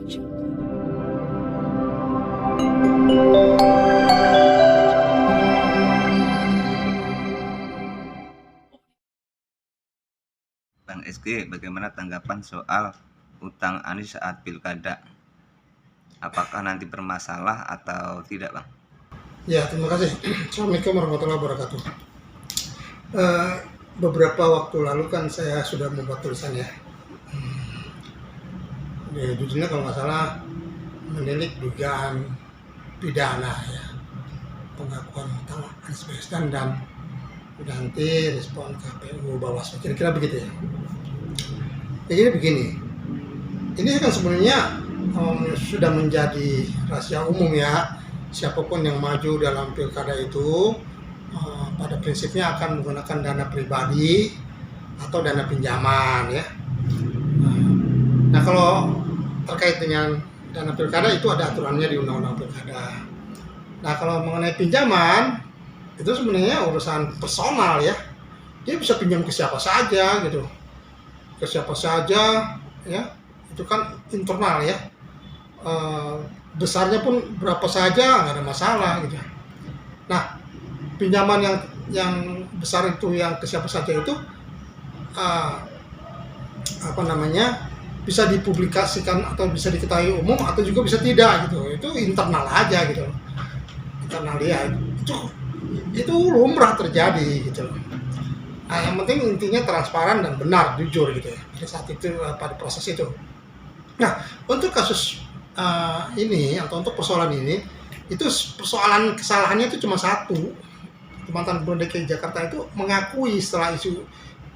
Village. Bang SG, bagaimana tanggapan soal utang Anies saat pilkada? Apakah nanti bermasalah atau tidak, Bang? Ya, terima kasih. Assalamualaikum warahmatullahi wabarakatuh. Beberapa waktu lalu kan saya sudah membuat tulisan ya. Judulnya kalau nggak salah menilik dugaan pidana ya, pengakuan utang Anies Baswedan dan nanti respon KPU Bawaslu, kira-kira begitu ya. Jadi begini, ini kan sebenarnya sudah menjadi rahasia umum ya, siapapun yang maju dalam pilkada itu pada prinsipnya akan menggunakan dana pribadi atau dana pinjaman ya. Nah, kalau terkait dengan dana pilkada itu ada aturannya di Undang-Undang Pilkada. Nah, kalau mengenai pinjaman itu sebenarnya urusan personal ya. Dia bisa pinjam ke siapa saja gitu, ke siapa saja ya. Itu kan internal ya. Besarnya pun berapa saja nggak ada masalah gitu. Nah, pinjaman yang besar itu yang ke siapa saja itu bisa dipublikasikan atau bisa diketahui umum atau juga bisa tidak gitu. Itu internal aja gitu. Internal dia itu lumrah terjadi gitu. Nah, yang penting intinya transparan dan benar, jujur gitu ya pada saat itu, pada proses itu. Nah, untuk kasus ini atau untuk persoalan ini, itu persoalan kesalahannya itu cuma satu. Mantan Gubernur DKI Jakarta itu mengakui setelah isu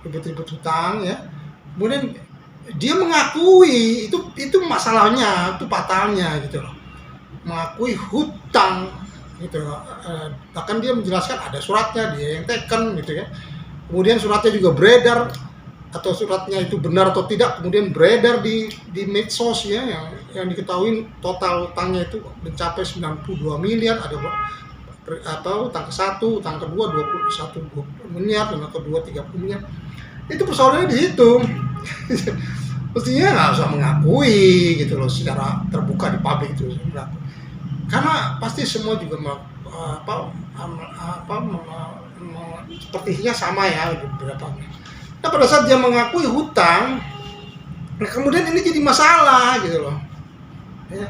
ribut-ribut hutang ya, kemudian dia mengakui itu masalahnya, itu fatalnya gitu loh, mengakui hutang gitu loh. Bahkan dia menjelaskan ada suratnya, dia yang teken gitu ya, kemudian suratnya juga beredar, atau suratnya itu benar atau tidak kemudian beredar di medsos ya, yang diketahui total utangnya itu mencapai 92 miliar, ada atau utang ke-1, utang kedua 20 miliar, utang kedua 30 miliar. Itu persoalannya di situ. Mestinya nggak usah mengakui gitu loh secara terbuka di publik itu, karena pasti semua juga sepertinya sama ya beberapa. Nah, pada saat dia mengakui hutang, nah kemudian ini jadi masalah gitu loh ya.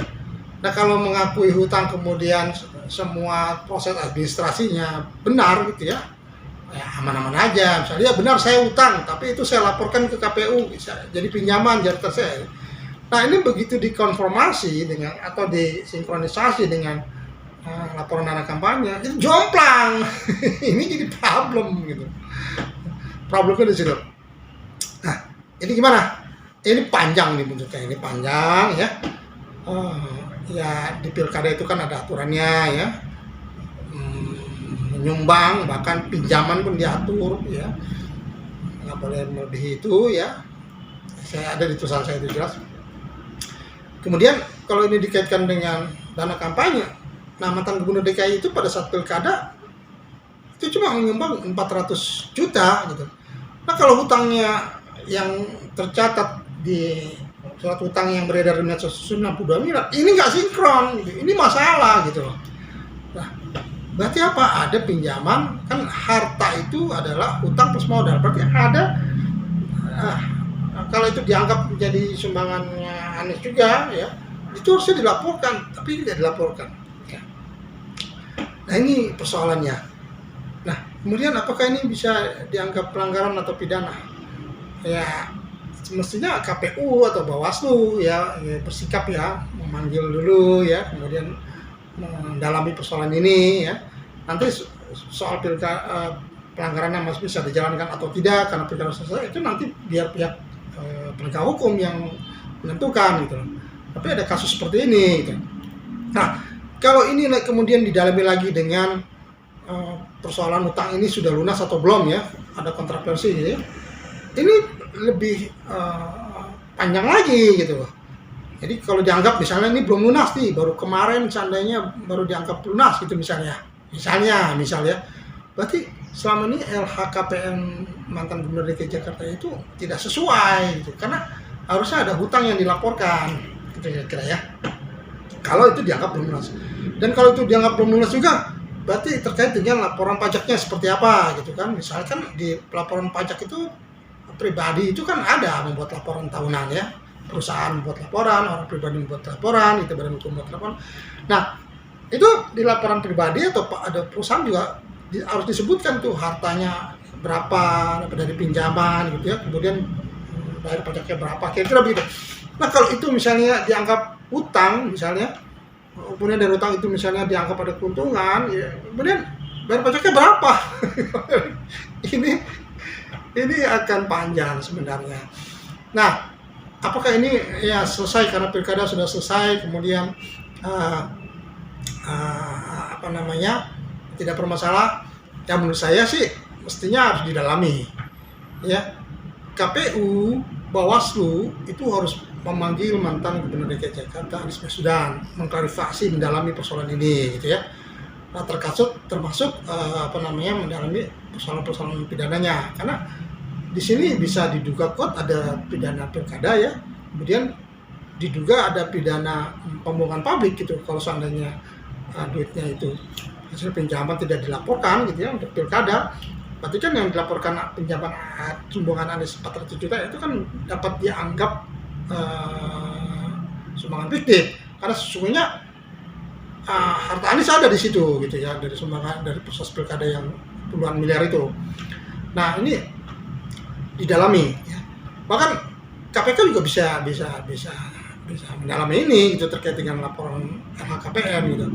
Nah, kalau mengakui hutang kemudian semua proses administrasinya benar gitu ya, ya aman-aman aja. Misalnya ya benar saya hutang, tapi itu saya laporkan ke KPU, bisa jadi pinjaman jatah saya. Nah, ini begitu dikonfirmasi dengan atau disinkronisasi dengan laporan dana kampanye, itu jomplang. Ini jadi problem gitu. Problemnya di situ. Nah, ini gimana? Ini panjang nih bentuknya, ini panjang ya. Ya di pilkada itu kan ada aturannya ya, menyumbang bahkan pinjaman pun diatur ya, nggak boleh melebihi itu ya. Saya ada di tulisan saya itu jelas. Kemudian kalau ini dikaitkan dengan dana kampanye, nah mantan Gubernur DKI itu pada saat pilkada itu cuma menyumbang 400 juta gitu. Nah, kalau hutangnya yang tercatat di surat hutang yang beredar di medsos 92 miliar, ini nggak sinkron gitu. Ini masalah gitu loh. Nah, berarti apa? Ada pinjaman, kan harta itu adalah hutang plus modal. Berarti ada kalau itu dianggap menjadi sumbangannya Anies juga ya, itu harusnya dilaporkan, tapi tidak dilaporkan ya. Nah, ini persoalannya. Nah, kemudian apakah ini bisa dianggap pelanggaran atau pidana? Ya, semestinya KPU atau Bawaslu ya bersikap ya, memanggil dulu ya, kemudian mendalami persoalan ini ya. Nanti soal pelanggarannya masih bisa dijalankan atau tidak karena pilkada selesai, itu nanti biar pihak penegak hukum yang menentukan gitu. Tapi ada kasus seperti ini gitu. Nah, kalau ini kemudian didalami lagi dengan persoalan utang ini sudah lunas atau belum ya, ada kontroversi gitu ya. Ini lebih panjang lagi gitu. Jadi kalau dianggap misalnya ini belum lunas nih, baru kemarin seandainya baru dianggap lunas gitu misalnya, berarti selama ini LHKPN mantan Gubernur DKI Jakarta itu tidak sesuai gitu, karena harusnya ada hutang yang dilaporkan kira-kira ya. Kalau itu dianggap belum lunas. Dan kalau itu dianggap belum lunas juga, berarti terkait dengan laporan pajaknya seperti apa gitu kan. Misalkan di laporan pajak itu pribadi itu kan ada membuat laporan tahunan ya. Perusahaan membuat laporan, orang pribadi membuat laporan, itu badan hukum membuat laporan. Nah, itu di laporan pribadi atau ada perusahaan juga harus disebutkan tuh hartanya berapa dari pinjaman gitu ya. Kemudian bayar pajaknya berapa, kira-kira begitu. Nah, kalau itu misalnya dianggap utang misalnya, kemudian dari utang itu misalnya dianggap ada keuntungan, ya, kemudian bayar pajaknya berapa? ini akan panjang sebenarnya. Nah, apakah ini ya selesai karena pilkada sudah selesai, kemudian tidak bermasalah? Ya menurut saya sih mestinya harus didalami. Ya, KPU, Bawaslu itu harus memanggil mantan Gubernur DKI Jakarta Anies Baswedan, mengklarifikasi, mendalami persoalan ini, gitu ya. Nah, termasuk mendalami persoalan pidananya, karena di sini bisa diduga kuat ada pidana pilkada ya, kemudian diduga ada pidana pembohongan publik gitu, kalau seandainya duitnya itu hasil pinjaman tidak dilaporkan gitu ya untuk pilkada. Berarti kan yang dilaporkan pinjaman sumbangan Anies 400 juta itu kan dapat dianggap sumbangan fiktif, karena sesungguhnya harta Anies ada di situ gitu ya, dari sumbangan dari proses pilkada yang puluhan miliar itu. Nah, ini didalami ya. Bahkan KPK juga bisa mendalami ini gitu terkait dengan laporan LHKPN gitu.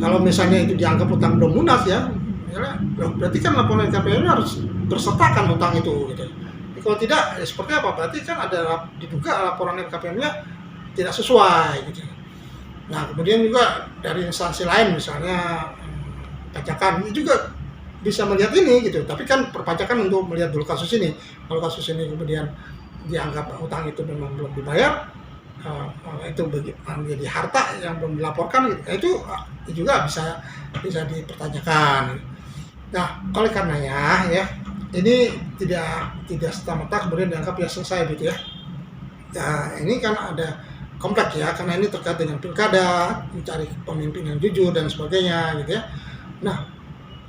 Kalau misalnya itu dianggap utang belum lunas ya, berarti kan laporan LHKPN harus bersertakan utang itu gitu. Kalau tidak, ya seperti apa? Berarti kan ada diduga laporan LHKPN-nya tidak sesuai gitu. Nah, kemudian juga dari instansi lain misalnya pajakan juga bisa melihat ini gitu. Tapi kan perpajakan untuk melihat dulu kasus ini. Kalau kasus ini kemudian dianggap utang itu memang belum dibayar, itu menjadi harta yang belum dilaporkan, itu juga bisa dipertanyakan. Nah, oleh karenanya ya, ini tidak serta-merta kemudian dianggap ya selesai gitu ya. Nah, ini kan ada kompleks ya, karena ini terkait dengan pilkada, mencari pemimpin yang jujur dan sebagainya gitu ya. Nah,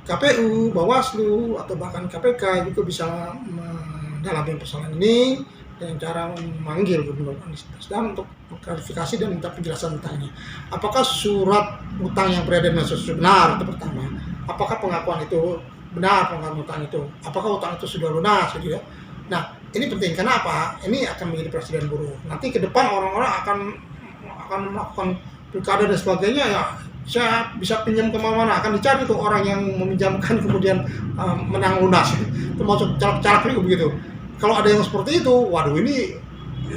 KPU, Bawaslu, atau bahkan KPK juga bisa mendalami persoalan ini dengan cara memanggil Gubernur Anies Baswedan untuk klarifikasi dan minta penjelasan tentang ini. Apakah surat utang yang beredar di medsos itu benar? Itu pertama. Apakah pengakuan itu benar, pengakuan utang itu? Apakah utang itu sudah lunas gitu ya? Nah, ini penting. Karena apa? Ini akan menjadi presiden buruk. Nanti ke depan orang-orang akan melakukan pilkada dan sebagainya ya. Saya bisa pinjam kemana-mana, akan dicari tuh orang yang meminjamkan kemudian menang lunas. Itu masuk caleg-caleg juga begitu. Kalau ada yang seperti itu, waduh ini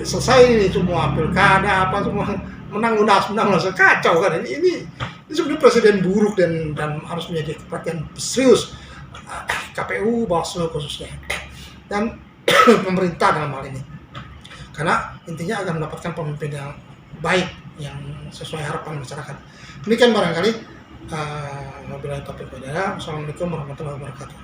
selesai ini semua pilkada apa semua menang lunas kacau kan. Ini sebenarnya presiden buruk dan harus menjadi perhatian serius KPU, Bawaslu khususnya dan pemerintah dalam hal ini. Karena intinya akan mendapatkan pemimpin yang baik yang sesuai harapan masyarakat. Demikian barangkali wabillahi taufiq wal hidayah. Wassalamualaikum warahmatullahi wabarakatuh.